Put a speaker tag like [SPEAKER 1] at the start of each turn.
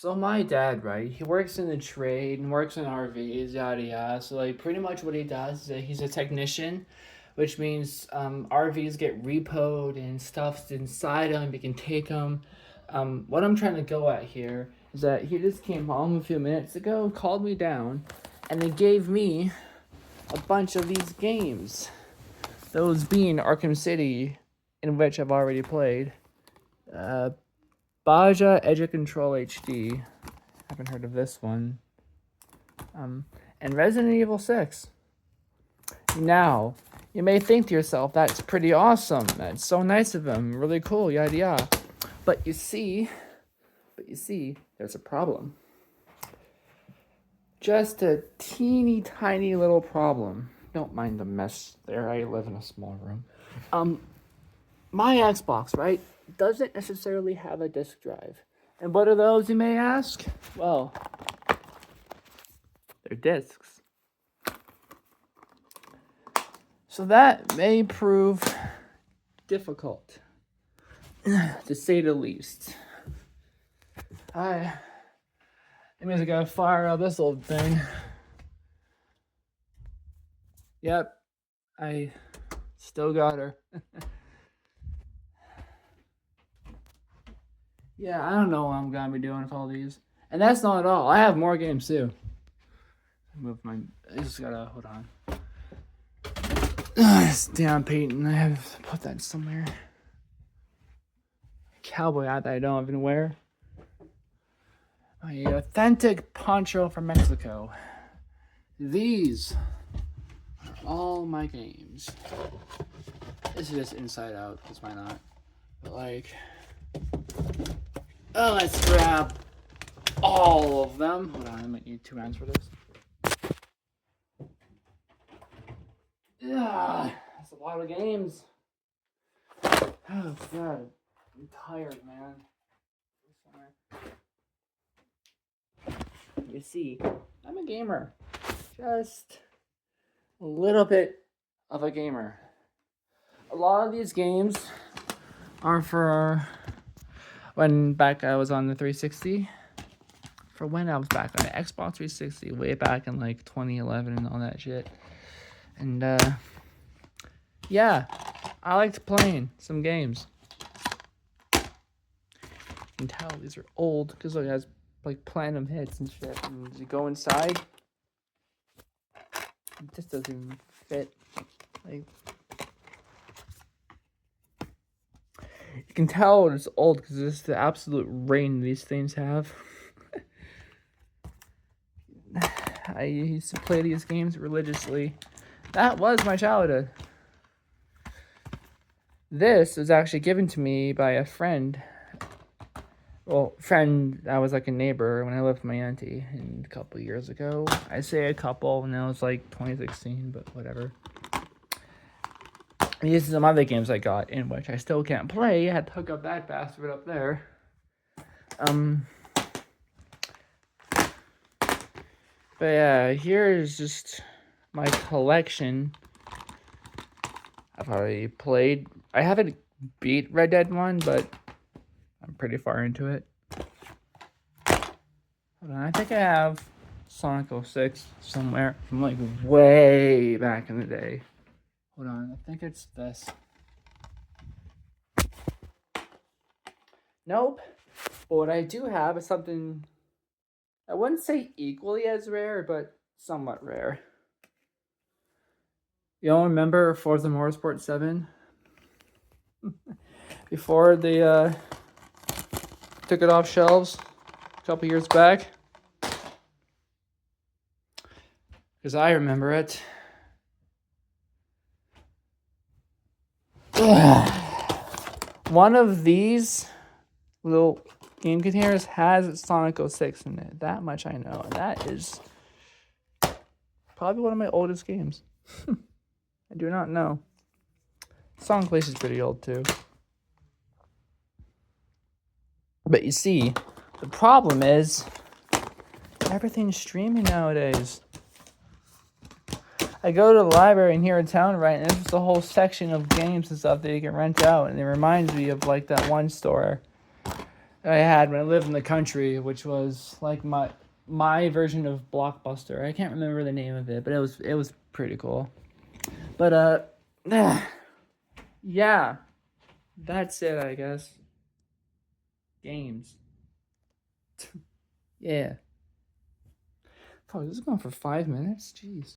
[SPEAKER 1] So my dad, right? He works in the trade and works in RVs, yada yada. So like pretty much what he does is that he's a technician, which means RVs get repoed and stuff's inside them. You can take them. What I'm trying to go at here is that he just came home a few minutes ago, called me down, and they gave me a bunch of these games. Those being Arkham City, in which I've already played. Baja Edge Control HD. Haven't heard of this one. And Resident Evil 6. Now, you may think to yourself, that's pretty awesome. That's so nice of him. Really cool, yada yada. But you see, there's a problem. Just a teeny tiny little problem. Don't mind the mess there. I live in a small room. My Xbox, right, doesn't necessarily have a disk drive. And what are those, you may ask? Well, they're disks. So that may prove difficult, to say the least. That means I gotta fire up this old thing. Yep, I still got her. Yeah, I don't know what I'm gonna be doing with all these. And that's not all. I have more games too. I just gotta, hold on. This damn Peyton, I have to put that somewhere. Cowboy hat that I don't even wear. My authentic poncho from Mexico. These are all my games. This is just inside out, because why not? But like... Oh, let's grab all of them. Hold on, I might need 2 hands for this. Yeah, that's a lot of games. Oh god, I'm tired, man. You see, I'm a gamer. Just a little bit of a gamer. A lot of these games are for when back I was on the 360. For when I was back on the Xbox 360, way back in like 2011 and all that shit. And yeah, I liked playing some games. You can tell these are old because it has like platinum hits and shit. And as you go inside, it just doesn't even fit. Like, you can tell it's old because it's the absolute rain these things have. I used to play these games religiously. That was my childhood. This was actually given to me by a friend. Well, friend that was like a neighbor when I lived with my auntie a couple years ago. I say a couple, and it was like 2016, but whatever. And these are some other games I got in which I still can't play. I had to hook up that bastard up there. But yeah, here is just my collection. I've already played. I haven't beat Red Dead 1, but I'm pretty far into it. Hold on, I think I have Sonic 06 somewhere from like way back in the day. Hold on, I think it's this. Nope. But what I do have is something I wouldn't say equally as rare, but somewhat rare. You all remember Forza Motorsport 7? Before they took it off shelves a couple years back? Because I remember it. One of these little game containers has Sonic 06 in it. That much I know. And that is probably one of my oldest games. I do not know. Song Place is pretty old too. But you see, the problem is everything's streaming nowadays. I go to the library in here in town, right, and there's a whole section of games and stuff that you can rent out, and it reminds me of like that one store I had when I lived in the country, which was like my version of Blockbuster. I can't remember the name of it, but it was pretty cool. But yeah, that's it, I guess. Games. Yeah. Oh, this is going for 5 minutes. Jeez.